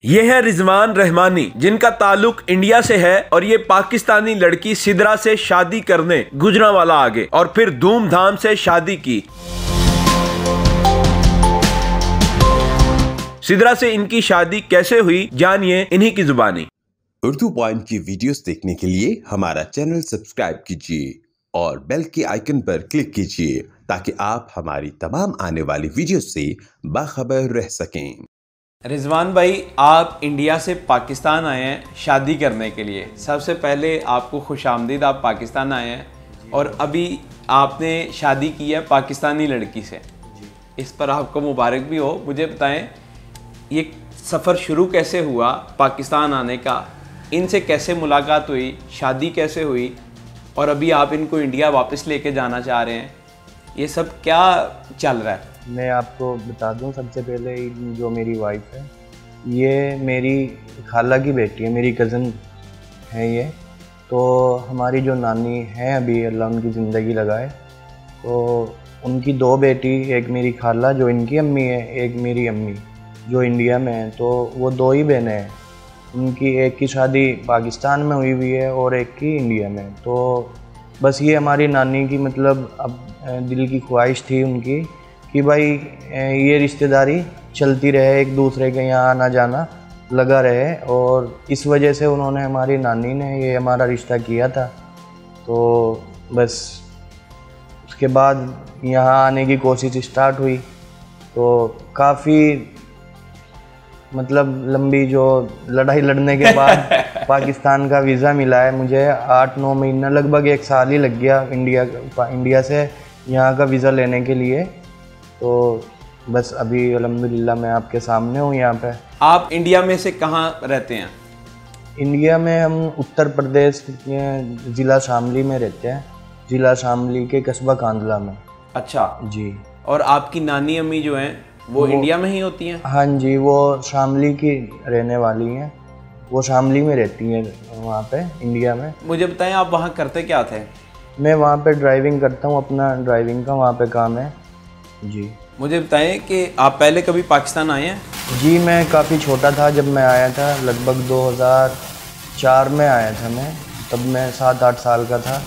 ये है रिजवान रहमानी, जिनका ताल्लुक इंडिया से है और ये पाकिस्तानी लड़की सिद्रा से शादी करने गुजरांवाला आ गए और फिर धूमधाम से शादी की। सिद्रा से इनकी शादी कैसे हुई, जानिए इन्हीं की जुबानी। उर्दू पॉइंट की वीडियोस देखने के लिए हमारा चैनल सब्सक्राइब कीजिए और बेल के आइकन पर क्लिक कीजिए ताकि आप हमारी तमाम आने वाली वीडियोस से बाखबर रह सकें। रिजवान भाई, आप इंडिया से पाकिस्तान आए हैं शादी करने के लिए। सबसे पहले आपको खुशामदीद, आप पाकिस्तान आए हैं और अभी आपने शादी की है पाकिस्तानी लड़की से। इस पर आपको मुबारक भी हो। मुझे बताएं, ये सफ़र शुरू कैसे हुआ पाकिस्तान आने का, इनसे कैसे मुलाकात हुई, शादी कैसे हुई और अभी आप इनको इंडिया वापस लेके जाना चाह रहे हैं, ये सब क्या चल रहा है? मैं आपको बता दूं, सबसे पहले जो मेरी वाइफ है ये मेरी खाला की बेटी है, मेरी कज़न है ये। तो हमारी जो नानी है, अभी अल्लाह उनकी ज़िंदगी लगाए, तो उनकी दो बेटी, एक मेरी खाला जो इनकी अम्मी है, एक मेरी अम्मी जो इंडिया में है। तो वो दो ही बहनें हैं। उनकी एक की शादी पाकिस्तान में हुई है और एक की इंडिया में। तो बस ये हमारी नानी की मतलब अब दिल की ख्वाहिश थी उनकी कि भाई ये रिश्तेदारी चलती रहे, एक दूसरे के यहाँ आना जाना लगा रहे, और इस वजह से उन्होंने, हमारी नानी ने ये हमारा रिश्ता किया था। तो बस उसके बाद यहाँ आने की कोशिश स्टार्ट हुई। तो काफ़ी मतलब लंबी जो लड़ाई लड़ने के बाद पाकिस्तान का वीज़ा मिला है मुझे। 8-9 महीना, लगभग 1 साल ही लग गया इंडिया से यहाँ का वीज़ा लेने के लिए। तो बस अभी अल्हम्दुलिल्लाह मैं आपके सामने हूँ यहाँ पे। आप इंडिया में से कहाँ रहते हैं? इंडिया में हम उत्तर प्रदेश के ज़िला शामली में रहते हैं, ज़िला शामली के कस्बा कांदला में। अच्छा जी। और आपकी नानी अम्मी जो हैं वो इंडिया में ही होती हैं? हाँ जी, वो शामली की रहने वाली हैं, वो शामली में रहती हैं वहाँ पे इंडिया में। मुझे बताएं, आप वहाँ करते क्या थे? मैं वहाँ पे ड्राइविंग करता हूँ, अपना ड्राइविंग का वहाँ पे काम है जी। मुझे बताएं कि आप पहले कभी पाकिस्तान आए हैं? जी, मैं काफ़ी छोटा था जब मैं आया था, लगभग 2004 में आया था मैं। तब मैं 7-8 साल का था,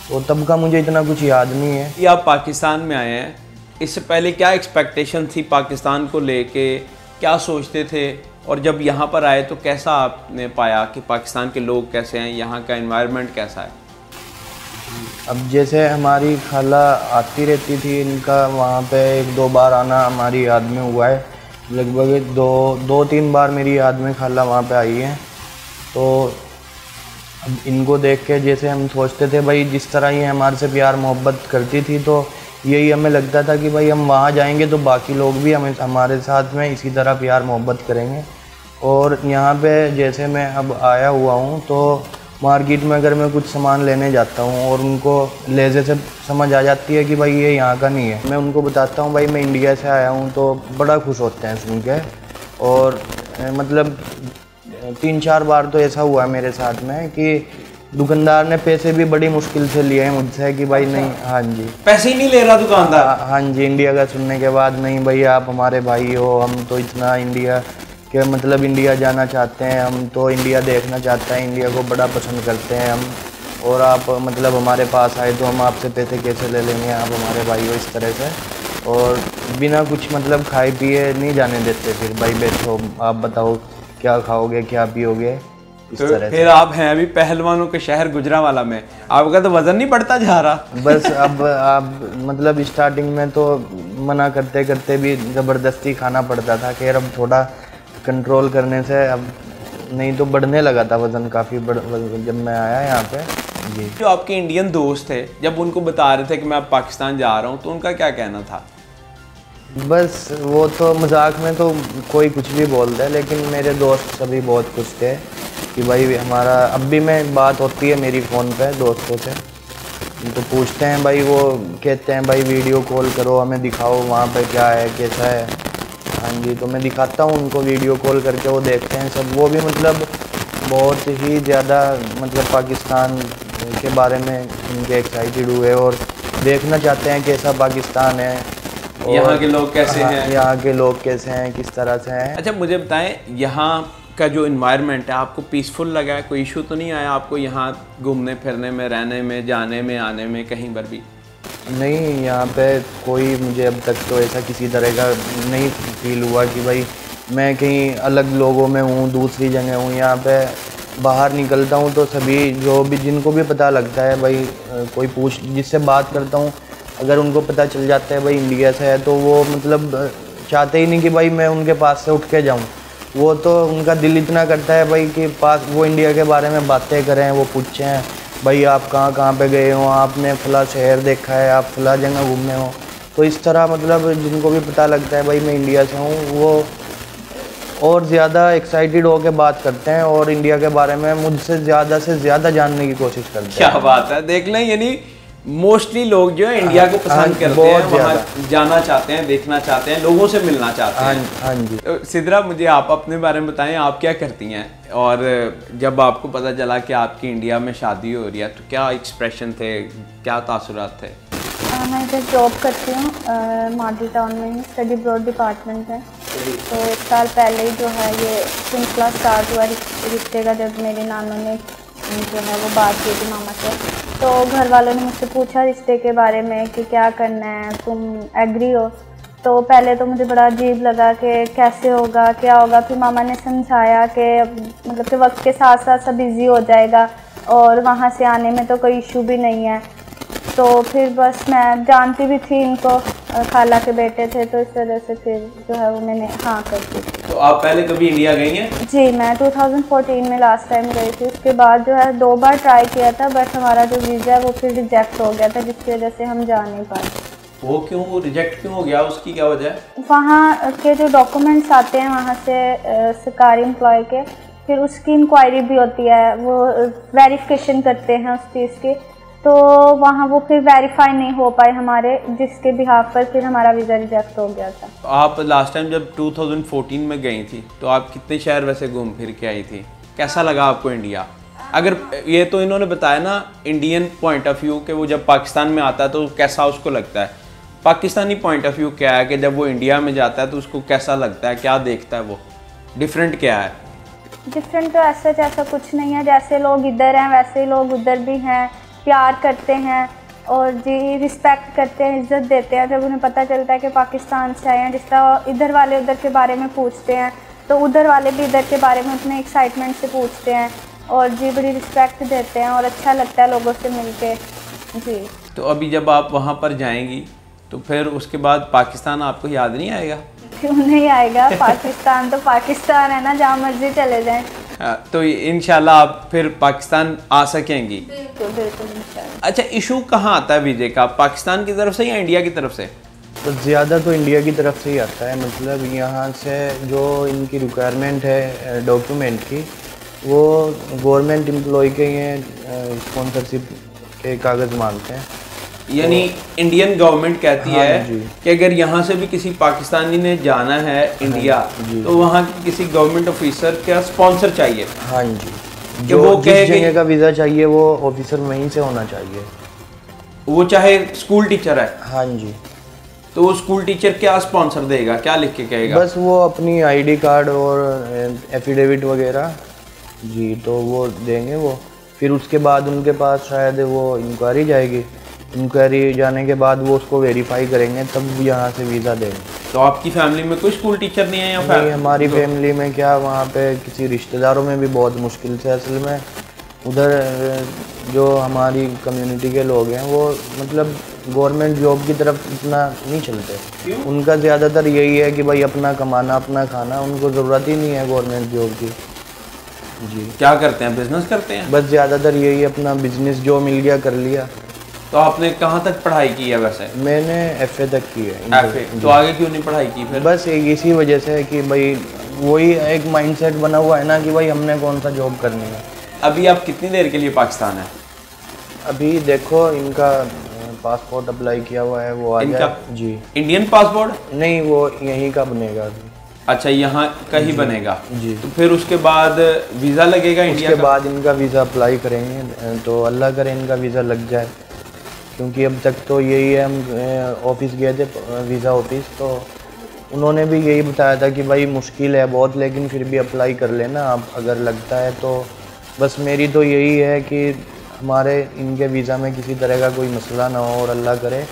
तो तब का मुझे इतना कुछ याद नहीं है। ये आप पाकिस्तान में आए हैं, इससे पहले क्या एक्सपेक्टेशन थी पाकिस्तान को लेके, क्या सोचते थे, और जब यहाँ पर आए तो कैसा आपने पाया कि पाकिस्तान के लोग कैसे हैं, यहाँ का एनवायरनमेंट कैसा है? अब जैसे हमारी खाला आती रहती थी, इनका वहाँ पे 1-2 बार आना हमारी याद में हुआ है। लगभग 2-3 बार मेरी याद में खाला वहाँ पे आई है। तो अब इनको देख के जैसे हम सोचते थे भाई, जिस तरह ये हमारे से प्यार मोहब्बत करती थी, तो यही हमें लगता था कि भाई हम वहाँ जाएंगे तो बाकी लोग भी हमारे साथ में इसी तरह प्यार मोहब्बत करेंगे। और यहाँ पे जैसे मैं अब आया हुआ हूँ, तो मार्केट में अगर मैं कुछ सामान लेने जाता हूँ और उनको लहजे से समझ आ जाती है कि भाई ये यहाँ का नहीं है, मैं उनको बताता हूँ भाई मैं इंडिया से आया हूँ, तो बड़ा खुश होते हैं सुन के। और मतलब 3-4 बार तो ऐसा हुआ मेरे साथ में कि दुकानदार ने पैसे भी बड़ी मुश्किल से लिए हैं मुझसे कि भाई नहीं। हाँ जी, पैसे ही नहीं ले रहा दुकानदार? हाँ जी, इंडिया का सुनने के बाद, नहीं भाई आप हमारे भाई हो, हम तो इतना इंडिया के मतलब इंडिया जाना चाहते हैं, हम तो इंडिया देखना चाहते हैं, इंडिया को बड़ा पसंद करते हैं हम, और आप मतलब हमारे पास आए तो हम आपसे पैसे कैसे ले लेंगे, आप हमारे भाई हो, इस तरह से। और बिना कुछ मतलब खाए पिए नहीं जाने देते, फिर भाई बैठो, आप बताओ क्या खाओगे क्या पियोगे, इस तो तरह फिर से। आप हैं अभी पहलवानों के शहर गुजरांवाला में, आपका तो वजन नहीं बढ़ता जा रहा? बस अब आप मतलब स्टार्टिंग में तो मना करते करते भी ज़बरदस्ती खाना पड़ता था, खैर अब थोड़ा कंट्रोल करने से अब नहीं तो बढ़ने लगा था वज़न काफ़ी जब मैं आया यहाँ पे जी। जो आपके इंडियन दोस्त थे, जब उनको बता रहे थे कि मैं अब पाकिस्तान जा रहा हूँ, तो उनका क्या कहना था? बस वो तो मजाक में तो कोई कुछ भी बोल दे, लेकिन मेरे दोस्त सभी बहुत खुश थे कि भाई हमारा, अब भी मैं बात होती है मेरी फ़ोन पे दोस्तों से, तो पूछते हैं भाई, वो कहते हैं भाई वीडियो कॉल करो, हमें दिखाओ वहाँ पे क्या है कैसा है। हाँ जी, तो मैं दिखाता हूँ उनको वीडियो कॉल करके, वो देखते हैं सब, वो भी मतलब बहुत ही ज़्यादा मतलब पाकिस्तान के बारे में उनके एक्साइटेड हुए और देखना चाहते हैं कैसा पाकिस्तान है, यहाँ के लोग कैसे हैं, यहाँ के लोग कैसे हैं, किस तरह से हैं। अच्छा मुझे बताएं, यहाँ का जो इन्वायरमेंट है आपको पीसफुल लगा है? कोई इशू तो नहीं आया आपको यहाँ घूमने फिरने में, रहने में, जाने में, आने में, कहीं पर भी? नहीं, यहाँ पे कोई मुझे अब तक तो ऐसा किसी तरह का नहीं फील हुआ कि भाई मैं कहीं अलग लोगों में हूँ, दूसरी जगह हूँ। यहाँ पे बाहर निकलता हूँ तो सभी जो भी जिनको भी पता लगता है भाई, कोई पूछ जिससे बात करता हूँ, अगर उनको पता चल जाता है भाई इंडिया से है, तो वो मतलब चाहते ही नहीं कि भाई मैं उनके पास से उठ के जाऊँ। वो तो उनका दिल इतना करता है भाई कि पास वो इंडिया के बारे में बातें करें, वो पूछें भाई आप कहाँ पे गए हो, आपने फला शहर देखा है, आप फला जगह घूमने हो। तो इस तरह मतलब जिनको भी पता लगता है भाई मैं इंडिया से हूँ, वो और ज़्यादा एक्साइटेड होकर बात करते हैं और इंडिया के बारे में मुझसे ज़्यादा से ज़्यादा जानने की कोशिश करते हैं। क्या बात है, देख लें, यानी मोस्टली लोग जो है इंडिया को पसंद करते हैं, वहाँ जाना चाहते हैं, देखना चाहते हैं, लोगों से मिलना चाहते हैं। हाँ जी। तो सिद्रा, मुझे आप अपने बारे में बताएं, आप क्या करती हैं? और जब आपको पता चला कि आपकी इंडिया में शादी हो रही है तो क्या एक्सप्रेशन थे, क्या तासुरात थे? मैं इधर जॉब करती हूँ मॉडल टाउन में ही, स्टडी अब्रॉड डिपार्टमेंट में। तो 1 साल पहले ही जो है ये सिलसिला स्टार्ट हुआ रिश्ते का, जब मेरी नानों ने जो है वो बात की थी मामा से। तो घर वालों ने मुझसे पूछा रिश्ते के बारे में कि क्या करना है, तुम एग्री हो? तो पहले तो मुझे बड़ा अजीब लगा कि कैसे होगा, क्या होगा। फिर मामा ने समझाया कि मतलब कि वक्त के साथ साथ सब इजी हो जाएगा और वहाँ से आने में तो कोई इशू भी नहीं है। तो फिर बस मैं जानती भी थी इनको, खाला के बेटे थे, तो इस वजह से फिर जो है वो मैंने हाँ कर दी। तो आप पहले कभी इंडिया गई हैं? जी, मैं 2014 में लास्ट टाइम गई थी। उसके बाद जो है 2 बार ट्राई किया था, बट हमारा जो वीज़ा है वो फिर रिजेक्ट हो गया था, जिसकी वजह से हम जा नहीं पाए। वो क्यों, वो रिजेक्ट क्यों हो गया, उसकी क्या वजह है? वहाँ के जो डॉक्यूमेंट्स आते हैं वहाँ से सरकारी एम्प्लॉय के, फिर उसकी इंक्वायरी भी होती है, वो वेरिफिकेशन करते हैं उस चीज़ की। तो वहाँ वो फिर वेरीफाई नहीं हो पाए हमारे, जिसके बिहाफ पर फिर हमारा वीज़ा रिजेक्ट हो गया था। आप लास्ट टाइम जब 2014 में गई थी तो आप कितने शहर वैसे घूम फिर के आई थी? कैसा लगा आपको इंडिया? अगर ये तो इन्होंने बताया ना इंडियन पॉइंट ऑफ व्यू, कि वो जब पाकिस्तान में आता है तो कैसा उसको लगता है। पाकिस्तानी पॉइंट ऑफ व्यू क्या है कि जब वो इंडिया में जाता है तो उसको कैसा लगता है, क्या देखता है, वो डिफरेंट क्या है? डिफरेंट तो ऐसा कुछ नहीं है, जैसे लोग इधर हैं वैसे ही लोग उधर भी हैं, प्यार करते हैं और जी रिस्पेक्ट करते हैं, इज़्ज़त देते हैं। जब उन्हें पता चलता है कि पाकिस्तान से आए हैं, जिस तरह इधर वाले उधर के बारे में पूछते हैं, तो उधर वाले भी इधर के बारे में उतने एक्साइटमेंट से पूछते हैं और जी बड़ी रिस्पेक्ट देते हैं और अच्छा लगता है लोगों से मिलके जी। तो अभी जब आप वहाँ पर जाएंगी तो फिर उसके बाद पाकिस्तान आपको याद नहीं आएगा? क्यों नहीं आएगा, पाकिस्तान तो पाकिस्तान है ना, जहाँ मर्जी चले जाएं। तो इंशाल्लाह आप फिर पाकिस्तान आ सकेंगी? बिल्कुल बिल्कुल इंशाल्लाह। अच्छा, इशू कहाँ आता है वीज़े का, पाकिस्तान की तरफ से या इंडिया की तरफ से? तो ज़्यादा तो इंडिया की तरफ से ही आता है। मतलब यहाँ से जो इनकी रिक्वायरमेंट है डॉक्यूमेंट की, वो गवर्नमेंट एम्प्लॉय के ये स्पॉन्सरशिप के कागज़ मांगते हैं। यानी इंडियन गवर्नमेंट कहती हाँ है जी। कि अगर यहाँ से भी किसी पाकिस्तानी ने जाना है इंडिया, तो वहाँ की किसी गवर्नमेंट ऑफिसर का स्पॉन्सर चाहिए। हाँ जी, कि जो वो जिस कहे जगह का वीज़ा चाहिए वो ऑफिसर वहीं से होना चाहिए। वो चाहे स्कूल टीचर है, हाँ जी। तो वो स्कूल टीचर क्या स्पॉन्सर देगा, क्या लिख के कहेगा? बस वो अपनी आईडी कार्ड और एफिडेविट वगैरह जी, तो वो देंगे वो। फिर उसके बाद उनके पास शायद वो इंक्वायरी जाएगी, इंक्वायरी जाने के बाद वो उसको वेरीफाई करेंगे, तब यहाँ से वीज़ा देंगे। तो आपकी फैमिली में कोई स्कूल टीचर नहीं है या नहीं, हमारी फैमिली में क्या, वहाँ पे किसी रिश्तेदारों में भी बहुत मुश्किल से, असल में उधर जो हमारी कम्युनिटी के लोग हैं वो मतलब गवर्नमेंट जॉब की तरफ इतना नहीं चलते। उनका ज़्यादातर यही है कि भाई अपना कमाना अपना खाना, उनको ज़रूरत ही नहीं है गवर्नमेंट जॉब की जी। क्या करते हैं, बिजनेस करते हैं? बस ज़्यादातर यही, अपना बिजनेस जो मिल गया कर लिया। तो आपने कहाँ तक पढ़ाई की है वैसे? मैंने FA तक की है। FA, तो आगे क्यों नहीं पढ़ाई की फिर? बस एक इसी वजह से है कि भाई वही एक माइंडसेट बना हुआ है ना कि भाई हमने कौन सा जॉब करनी है। अभी आप कितनी देर के लिए पाकिस्तान है? अभी देखो इनका पासपोर्ट अप्लाई किया हुआ है, वो आ जाए जी। Indian passport? नहीं, वो यहीं का बनेगा अभी। अच्छा, यहाँ का ही बनेगा जी। तो फिर उसके बाद वीज़ा लगेगा इंडिया उसके का? बाद इनका वीज़ा अप्लाई करेंगे, तो अल्लाह करे इनका वीज़ा लग जाए, क्योंकि अब तक तो यही है, हम ऑफिस गए थे वीज़ा ऑफिस, तो उन्होंने भी यही बताया था कि भाई मुश्किल है बहुत, लेकिन फिर भी अप्लाई कर लेना आप अगर लगता है तो। बस मेरी तो यही है कि हमारे इनके वीज़ा में किसी तरह का कोई मसला ना हो और अल्लाह करे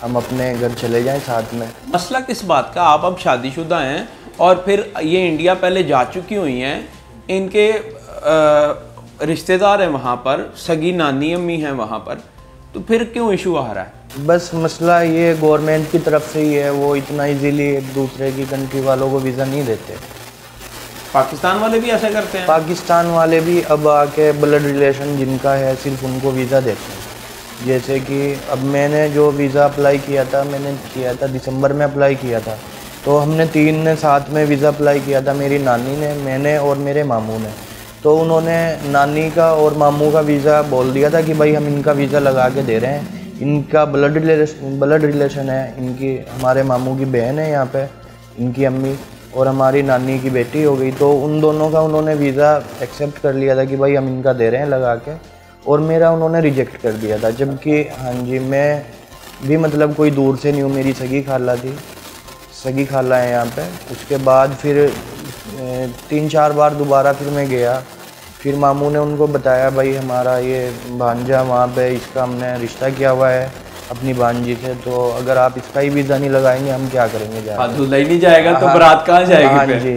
हम अपने घर चले जाएं साथ में। मसला किस बात का? आप अब शादीशुदा हैं और फिर ये इंडिया पहले जा चुकी हुई हैं, इनके रिश्तेदार हैं वहाँ पर, सगी नानी अम्मी हैं वहाँ पर, तो फिर क्यों इशू आ रहा है? बस मसला ये गवर्नमेंट की तरफ से ही है, वो इतना इजीली एक दूसरे की कंट्री वालों को वीज़ा नहीं देते। पाकिस्तान वाले भी ऐसा करते हैं? पाकिस्तान वाले भी अब आके ब्लड रिलेशन जिनका है सिर्फ उनको वीज़ा देते हैं। जैसे कि अब मैंने जो वीज़ा अप्लाई किया था, मैंने किया था दिसंबर में अप्लाई किया था, तो हमने 3 ने साथ में वीज़ा अप्लाई किया था, मेरी नानी ने, मैंने और मेरे मामू ने। तो उन्होंने नानी का और मामू का वीज़ा बोल दिया था कि भाई हम इनका वीज़ा लगा के दे रहे हैं, इनका ब्लड रिलेशन है, इनकी हमारे मामू की बहन है यहाँ पे, इनकी अम्मी, और हमारी नानी की बेटी हो गई। तो उन दोनों का उन्होंने वीज़ा एक्सेप्ट कर लिया था कि भाई हम इनका दे रहे हैं लगा के, और मेरा उन्होंने रिजेक्ट कर दिया था। जबकि हाँ जी, मैं भी मतलब कोई दूर से नहीं हूँ, मेरी सगी खाला थी, सगी खाला है यहाँ पे। उसके बाद फिर 3-4 बार दोबारा फिर मैं गया, फिर मामू ने उनको बताया भाई हमारा ये भांजा वहाँ पे, इसका हमने रिश्ता किया हुआ है अपनी भांजी से, तो अगर आप इसका ही वीज़ा नहीं लगाएंगे हम क्या करेंगे जाके। दूल्हा ही नहीं जाएगा तो बारात कहाँ जाएगी? हाँ जी,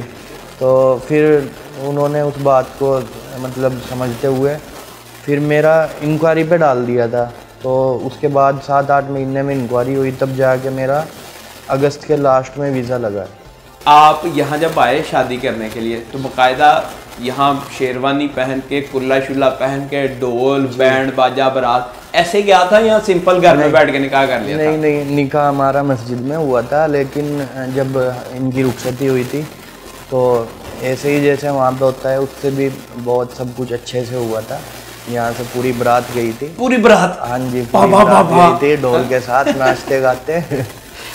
तो फिर उन्होंने उस बात को मतलब समझते हुए फिर मेरा इंक्वायरी पे डाल दिया था। तो उसके बाद 7-8 महीने में इंक्वायरी हुई, तब जाके मेरा अगस्त के लास्ट में वीज़ा लगा। आप यहाँ जब आए शादी करने के लिए तो बाकायदा यहाँ शेरवानी पहन के, कुल्ला शुल्ला पहन के, ढोल बैंड बाजा बारात ऐसे गया था या सिंपल घर में बैठ के निकाह कर लिया? नहीं, निकाह हमारा मस्जिद में हुआ था, लेकिन जब इनकी रुखसती हुई थी तो ऐसे ही जैसे वहाँ पे होता है उससे भी बहुत सब कुछ अच्छे से हुआ था। यहाँ से पूरी बारात गई थी। पूरी बारात? हाँ जी, पूरी बारात गई थी ढोल के साथ, नाचते गाते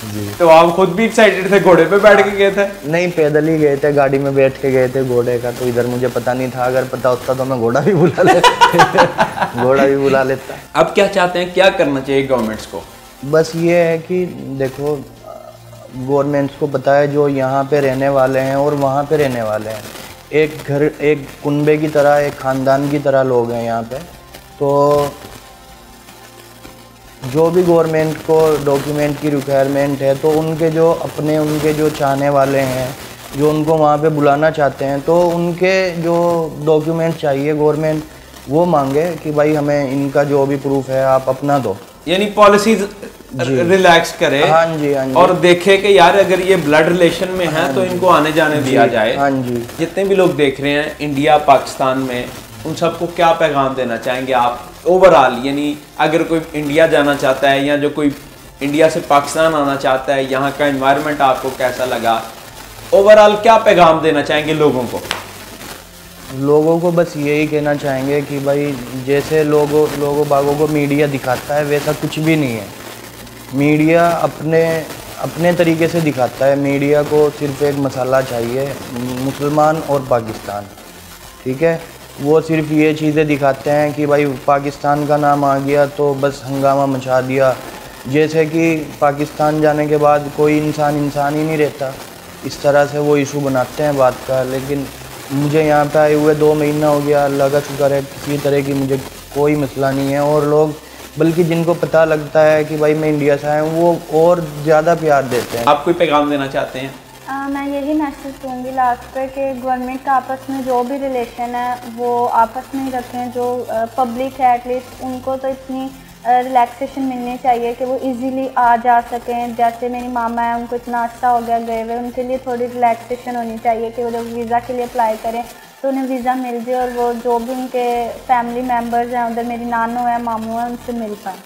जी। तो आप खुद भी एक्साइटेड थे? घोड़े पे बैठ के गए थे? नहीं, पैदल ही गए थे, गाड़ी में बैठ के गए थे। घोड़े का तो इधर मुझे पता नहीं था, अगर पता होता तो मैं घोड़ा भी बुला लेता घोड़ा भी बुला लेता। अब क्या चाहते हैं, क्या करना चाहिए गवर्नमेंट्स को? बस ये है कि देखो, गवर्नमेंट्स को पता है जो यहाँ पे रहने वाले हैं और वहाँ पे रहने वाले हैं, एक घर, एक कुनबे की तरह, एक ख़ानदान की तरह लोग हैं यहाँ पे। तो जो भी गवर्नमेंट को डॉक्यूमेंट की रिक्वायरमेंट है, तो उनके जो चाहने वाले हैं, जो उनको वहाँ पे बुलाना चाहते हैं, तो उनके जो डॉक्यूमेंट चाहिए गवर्नमेंट वो मांगे कि भाई हमें इनका जो भी प्रूफ है आप अपना दो, यानी पॉलिसीज रिलैक्स करे। हाँ जी, हाँ जी। और देखे कि यार अगर ये ब्लड रिलेशन में है तो इनको आने जाने दिया जाए। हाँ जी। जितने भी लोग देख रहे हैं इंडिया पाकिस्तान में, उन सबको क्या पैगाम देना चाहेंगे आप ओवरऑल? यानी अगर कोई इंडिया जाना चाहता है या जो कोई इंडिया से पाकिस्तान आना चाहता है, यहाँ का एनवायरनमेंट आपको कैसा लगा, ओवरऑल क्या पैगाम देना चाहेंगे लोगों को? लोगों को बस यही कहना चाहेंगे कि भाई जैसे लोगों बागों को मीडिया दिखाता है वैसा कुछ भी नहीं है। मीडिया अपने तरीके से दिखाता है। मीडिया को सिर्फ एक मसाला चाहिए, मुसलमान और पाकिस्तान, ठीक है। वो सिर्फ ये चीज़ें दिखाते हैं कि भाई पाकिस्तान का नाम आ गया तो बस हंगामा मचा दिया, जैसे कि पाकिस्तान जाने के बाद कोई इंसान ही नहीं रहता, इस तरह से वो इशू बनाते हैं बात का। लेकिन मुझे यहाँ पे आए हुए 2 महीना हो गया, अल्लाह का शुक्र है, किसी तरह की मुझे कोई मसला नहीं है। और लोग बल्कि जिनको पता लगता है कि भाई मैं इंडिया से आया हूँ, वो और ज़्यादा प्यार देते हैं। आप कोई पैगाम देना चाहते हैं? मैं यही मैसेज दूँगी लास्ट पे कि गवर्नमेंट का आपस में जो भी रिलेशन है वो आपस में ही रखें। जो पब्लिक है एटलीस्ट उनको तो इतनी रिलैक्सेशन मिलनी चाहिए कि वो इजीली आ जा सकें। जैसे मेरी मामा है, उनको इतना अच्छा हो गया गए हुए, उनके लिए थोड़ी रिलैक्सेशन होनी चाहिए कि वो जब वीज़ा के लिए अप्लाई करें तो उन्हें वीज़ा मिल जाए और वो जो भी उनके फैमिली मेम्बर्स हैं उधर, मेरी नानू है, मामू है, उनसे मिल पाएँ।